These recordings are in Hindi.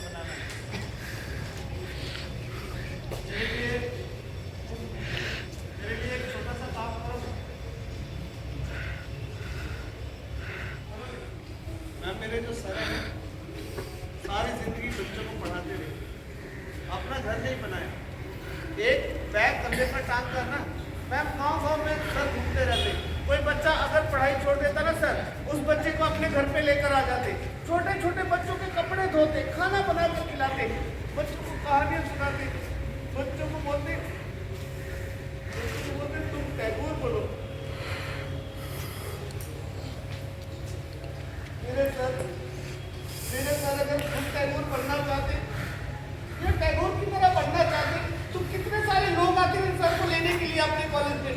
बनाना है। मेरे लिए एक छोटा सा काम करो। मैं मेरे जो सर हैं सारी जिंदगी बच्चों को पढ़ाते रहे, अपना घर नहीं बनाया। एक बैग कंधे पर टांग कर ना मैम गाँव में सर घूमते रहते। कोई बच्चा अगर पढ़ाई छोड़ देता ना सर, उस बच्चे को अपने घर पे लेकर आ जाते, छोटे छोटे बच्चों के कपड़े धोते, खाना बना कर खिलाते, बच्चों को कहानियां सुनाते, बच्चों को बोलते तुम टैगोर बोलो। मेरे सर अगर तुम टैगोर पढ़ना चाहते, ये टैगोर की तरह पढ़ना चाहते, तो कितने सारे लोग आते हैं सर को लेने के लिए अपने कॉलेज में।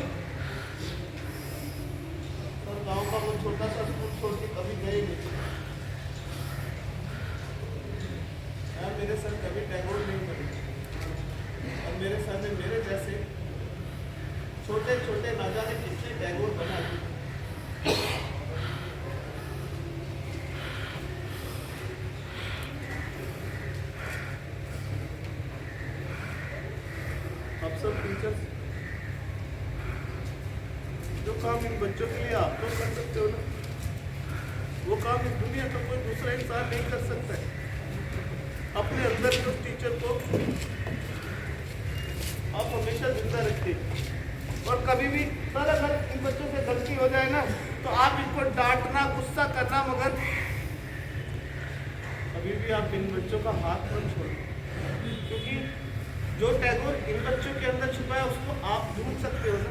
और गांव का वो छोटा सा स्कूल छोड़ के कभी गए नहीं। मेरे सर कभी टैगोर नहीं बने, और मेरे सर ने मेरे जैसे छोटे छोटे ना जाने कितने टैगोर बना दिए। आप सब टीचर्स जो काम इन बच्चों के लिए आप लोग कर सकते हो ना, वो काम इस दुनिया का कोई दूसरा इंसान नहीं कर सकता है। अपने अंदर के उस टीचर को आप हमेशा जिंदा रखिए। और कभी भी सर अगर इन बच्चों से गलती हो जाए ना, तो आप इनको डांटना, गुस्सा करना, मगर कभी भी आप इन बच्चों का हाथ मत छोड़ो, क्योंकि जो टैगोर इन बच्चों के अंदर छुपा है उसको आप ढूंढ सकते हो ना।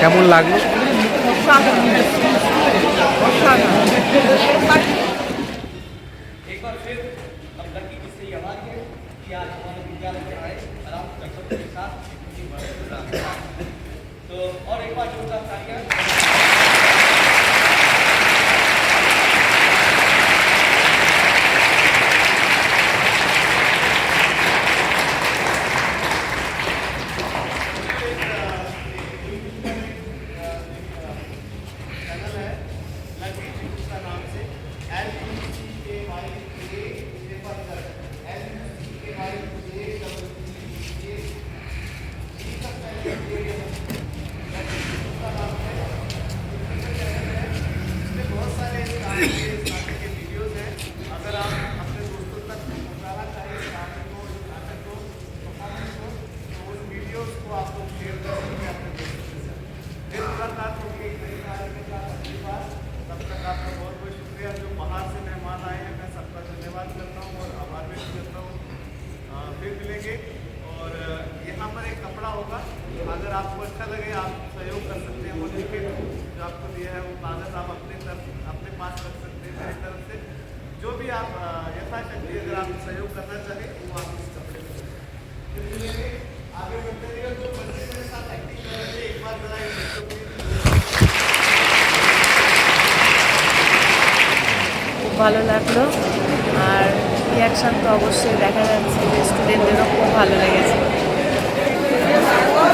কেমন লাগলো? एक बार फिर हम लड़की किससे ये आवाज है कि आज हमारे विद्यालय में आए आराम के साथ तो और एक बार जोरदार तालियां। फिर मिलेंगे और यहाँ पर एक कपड़ा होगा, अगर आपको अच्छा लगे आप सहयोग कर सकते हैं। वो लिखे जो आपको दिया है वो कागज आप अपने पास रख सकते हैं। मेरी तरफ से जो भी आप यथाशक्ति अगर आप सहयोग करना चाहें वो आप इस कपड़े में आगे बढ़ते रहिए। जो बच्चे मेरे साथ एक्टिंग कर रहे थे, एक बार जरा इन बच्चों को খুব ভালো লাগলো। আর রিয়াকশান তো অবশ্যই দেখা যাচ্ছে যে স্টুডেন্টদেরও খুব ভালো লেগেছে।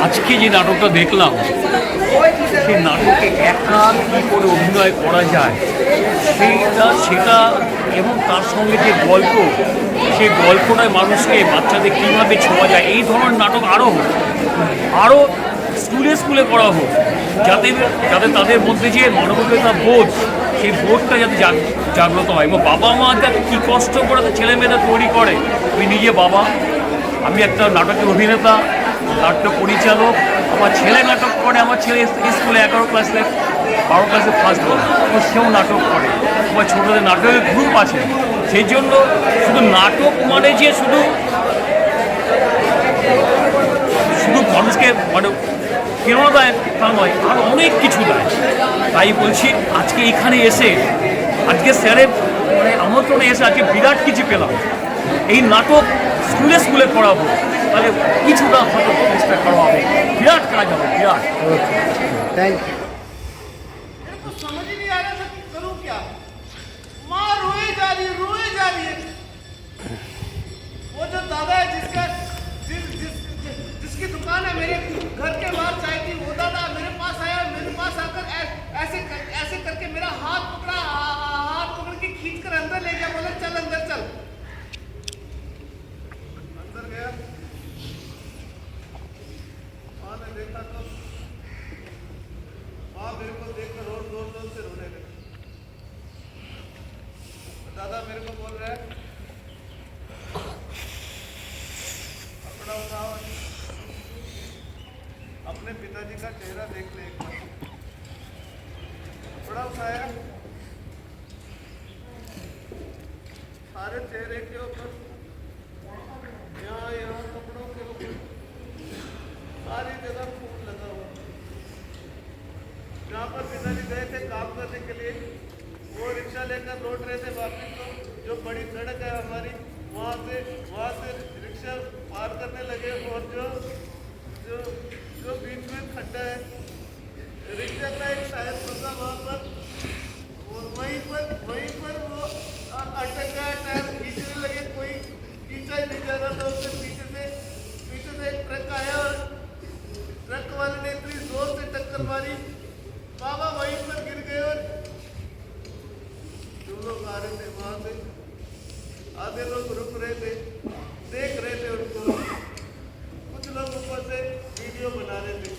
আজকে যে নাটকটা দেখলাম সেই নাটকে একা কী করে অভিনয় করা যায় সেটা এবং তার সঙ্গে যে গল্প, সেই গল্পটায় মানুষকে বাচ্চাদের কীভাবে ছোঁয়া যায়, এই ধরনের নাটক আরও স্কুলে করা হোক, যাতে তাদের মধ্যে যে মানবিকতা বোধ, সেই বোধটা যাতে জাগ্রত হয়। এবং বাবা মা যাতে কী কষ্ট করে ছেলে মেয়েদের তৈরি করে। আমি নিজে বাবা, আমি একটা নাটকের অভিনেতা, নাট্য পরিচালক। আমার ছেলে নাটক করে, আমার ছেলে স্কুলে 11 ক্লাসে 12 ক্লাসে ফার্স্ট হয়, ও সেও নাটক করে। আমার ছোটোদের নাটকের গ্রুপ আছে। সেই জন্য শুধু নাটক মানে যে শুধু মানুষকে প্রেরণা দেয় তা নয়, আর অনেক কিছু দেয়। তাই বলছি আজকে এখানে এসে, আজকে স্যারের আমন্ত্রণে এসে আজকে বিরাট কিছু পেলাম। এই নাটক স্কুলে করাবো, তাহলে কিছুটা হয়তো চেষ্টা করা হবে, বিরাট কাজ হবে, বিরাট। Thank you. समझ ही नहीं आ रहा था कि करूं क्या। माँ रोए जा रही है। वो जो दादा है जिसकी दुकान है मेरे घर के बाहर चाय की, वो दादा मेरे पास आया, मेरी मेरे को देखकर और जोर जोर से रोने लगे। दादा मेरे को बोल रहा है कपड़ा उठाओ, अपने पिताजी का चेहरा देख ले एक बार। कपड़ा उठाया, सारे चेहरे के ऊपर, यहाँ यहाँ कपड़ों के ऊपर सारी जगह खून लगा हुआ। जहाँ पर पिताजी गए थे काम करने के लिए, वो रिक्शा लेकर लौट रहे थे वापस, तो जो बड़ी सड़क है हमारी, वहाँ से रिक्शा पार करने लगे, और जो जो जो बीच में खड्डा है, रिक्शा का एक टायर फंसा वहाँ पर, और वहीं पर वो अटक गया, टायर खींचने लगे, कोई खींचा ही नहीं जा रहा था। उसके पीछे से एक ट्रक आया और ट्रक वाले ने इतनी जोर से टक्कर मारी, बाबा वहीं पर गिर गए। और जो लोग आ रहे थे वहां से, आधे लोग रुक रहे थे, देख रहे थे उनको, कुछ लोग ऊपर से वीडियो बना रहे थे।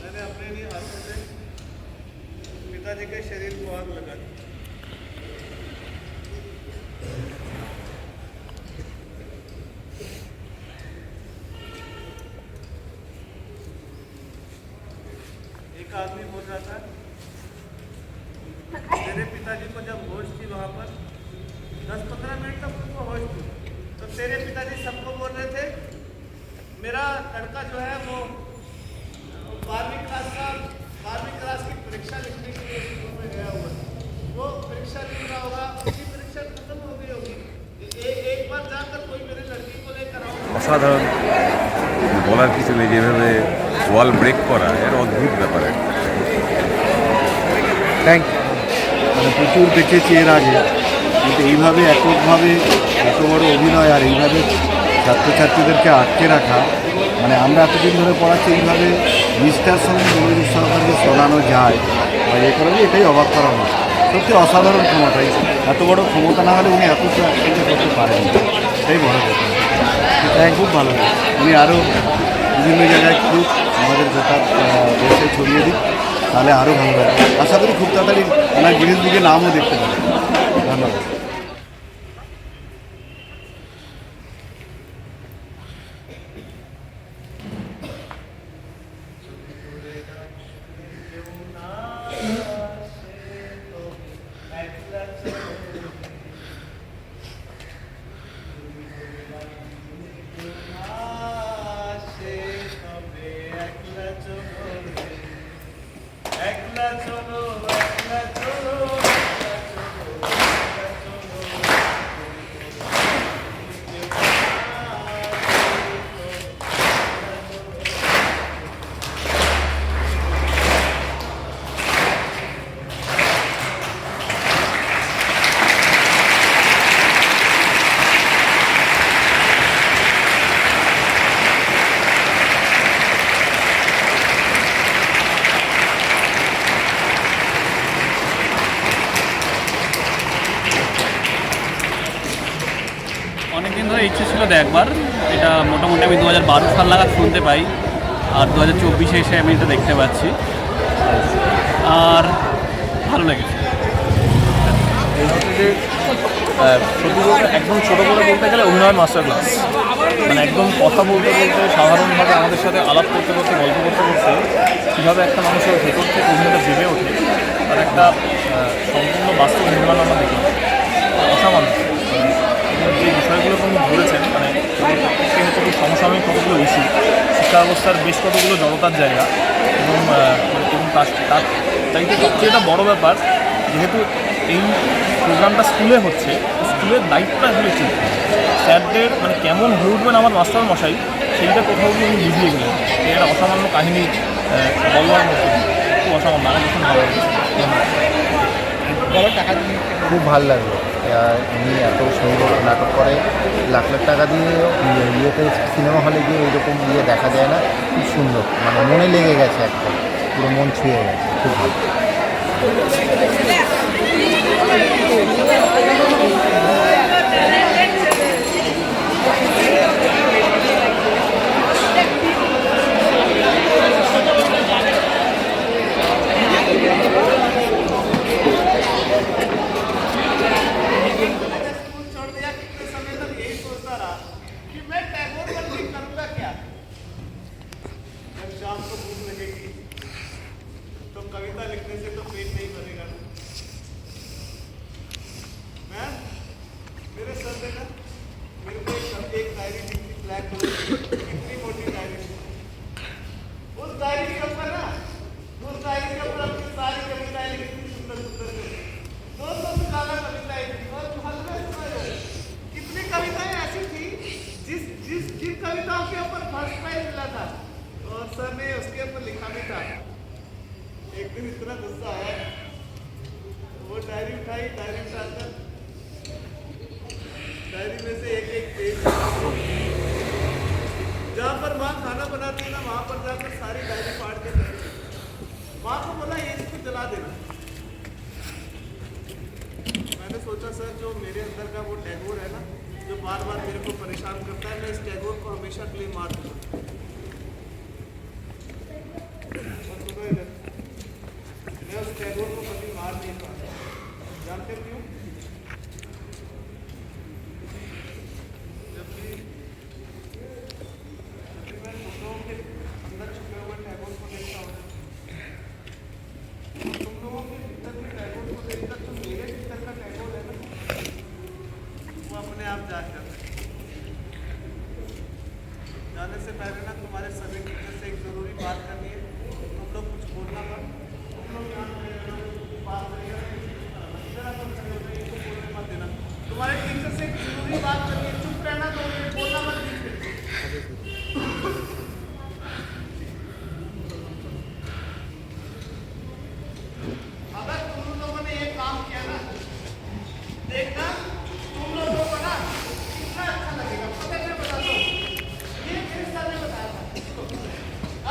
मैंने अपने लिए हाथों से पिताजी के शरीर को आग लगा दी। एक आदमी बोल रहा था, तेरे पिताजी को जब होश थी वहां पर 10-15 मिनट तक उनको होश थी, तो तेरे पिताजी सबको बोल रहे थे मेरा लड़का जो है वो 12वीं क्लास की परीक्षा लिखने के लिए स्कूल में गया हुआ है। वो परीक्षा लिख रहा होगा, उसकी परीक्षा खत्म हो गई होगी, एक बार जाकर कोई मेरे लड़की को लेकर आओ। অসাধারণ, বলার কিছু নেই। যেভাবে ওয়াল ব্রেক করা এর অদ্ভুত ব্যাপার একটা। Thank you. মানে প্রচুর দেখেছি এর আগে, কিন্তু এইভাবে এককভাবে এত বড় অভিনয় আর এইভাবে ছাত্রছাত্রীদেরকে আটকে রাখা, মানে আমরা এতদিন ধরে পড়াচ্ছি, এইভাবে নিষ্ঠার সঙ্গে মনোযোগ সহকারে শোনানো যায় বা এ করা যায়, এটাই অবাক করা হয়। সত্যি অসাধারণ ক্ষমতা, এত বড় ক্ষমতা না হলে উনি এত অ্যাক্টিংটা করতে পারেন, এটাই বড় কথা। খুব ভালো, উনি আরও বিভিন্ন জায়গায় খুব আমাদের গোটা দেশে ছড়িয়ে দিক, তাহলে আরও ভালো লাগে। আশা করি খুব তাড়াতাড়ি ওনার গিনেস বুকে নামও দেখতে পাবেন। ধন্যবাদ। অনেকদিন ধরে ইচ্ছে ছিল দেখবার, এটা মোটামুটি আমি 2012 সাল নাগাদ শুনতে পাই, আর 2024 এসে আমি এটা দেখতে পাচ্ছি, আর ভালো লেগেছে। সত্যি বলতে একদম ছোটো করে বলতে গেলে অভিনয় মাস্টার ক্লাস। মানে একদম কথা বলতে বলতে, সাধারণভাবে আমাদের সাথে আলাপ করতে করতে, গল্প করতে করতে কীভাবে একটা মানুষের ভেতর থেকে অভিনয়টা জেগে ওঠে, তার একটা সম্পূর্ণ বাস্তব নির্মাণ আমরা দেখলাম। অসামান্য যে বিষয়গুলো উনি ধরেছেন, মানে সে হচ্ছে কি সমসাময়িক কতগুলো ইস্যু, শিক্ষা ব্যবস্থার বেশ কতগুলো জড়তার জায়গা, এবং তার চাইতে সবচেয়ে একটা বড় ব্যাপার, যেহেতু এই প্রোগ্রামটা স্কুলে হচ্ছে, স্কুলের দায়িত্বটা আসলে কী, স্যারদের মানে কেমন হয়ে উঠবেন আমার মাস্টার মশাই, সেইটা কোথাও গিয়ে উনি বুঝিয়ে গেলেন। এটা অসামান্য কাহিনী বলবার মতো, খুব অসামান্য, আমার ভীষণ ভালো লেগেছে। খুব ভালো লাগলো। উনি এত সুন্দর নাটক করে, লাখ লাখ টাকা দিয়ে ইয়েতে সিনেমা হলে গিয়ে এইরকম দেখা যায় না। খুব সুন্দর, মানে মনে লেগে গেছে, একটা পুরো মন ছুঁয়ে গেছে, খুব ভালো। स्कूल छोड़ दिया कितने समय तक यही सोचता रहा कि मैं टैगोर पर लिख करूंगा क्या। जब शाम को भूख लगेगी तो कविता लिखने से तो पेट नहीं भरेगा। मैं मेरे सर पे ना मेरे को एक डायरी दिखती, ब्लैक कलर की, इतनी मोटी डायरी। उस डायरी के ऊपर ना उस डायरी के ऊपर अपनी सारी कविताएं लिखती, सुंदर सुंदर दोस्तों से ज्यादा कविताएं थी। और कितनी कविताएं ऐसी थी जिन कविताओं के ऊपर फर्स्ट प्राइज मिला था और सर ने उसके ऊपर लिखा भी था। एक दिन इतना गुस्सा आया, वो डायरी उठाई, डायरी उठाकर डायरी में से एक एक पेज जहाँ पर माँ खाना बनाती है ना, वहाँ पर जाकर सारी डायरी फाड़ के माँ को बोला ये इसको जला देना। मैंने सोचा सर जो मेरे अंदर का वो टैगोर है ना, जो बार बार मेरे को परेशान करता है, मैं इस टैगोर को हमेशा के लिए मार दूंगा। मैं उस टैगोर को कभी मार नहीं पाता। जानते क्यों? जब भी मैं फोटो के अंदर छुपे हुए टैगोर को देखता हूँ, तुम लोगों के भीतर भी टैगोर को देखकर जो मेरे भीतर का टैगोर है ना, वो अपने आप जाग जाता है। जाने से पहले ना तुम्हारे सभी टीचर से एक जरूरी बात करनी है। तुम लोग कुछ बोलना मत, तुम लोग यहाँ बात करिएगा, बोलने मत देना। तुम्हारे टीचर से एक जरूरी बात करनी है, चुप रहना, 2 मिनट बोलना मत। अगर तुम लोगों ने ये काम किया ना, देखना तुम लोगों को ना कितना अच्छा लगेगा। पता है, बता दो, ये मेरे सर ने बताया था।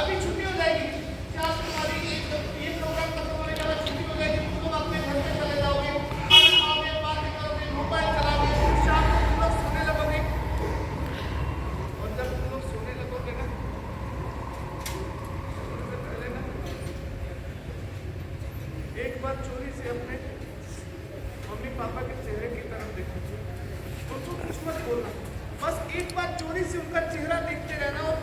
अभी छुट्टी हो जाएगी, क्या तुम्हारी ये प्रोग्राम खत्म होने के बाद छुट्टी हो जाएगी, तुम लोग अपने घर पे चले जाओगे, खाना खाओगे, बातें करोगे, मोबाइल चलाओगे, शाम को तुम लोग सोने लगोगे। और जब तुम लोग सोने लगोगे ना, सोने से पहले ना एक बार चोरी से अपने मम्मी पापा के चेहरे की तरफ देखो, उनको कुछ मत बोलना, बस एक बार चोरी से उनका चेहरा देखते रहना और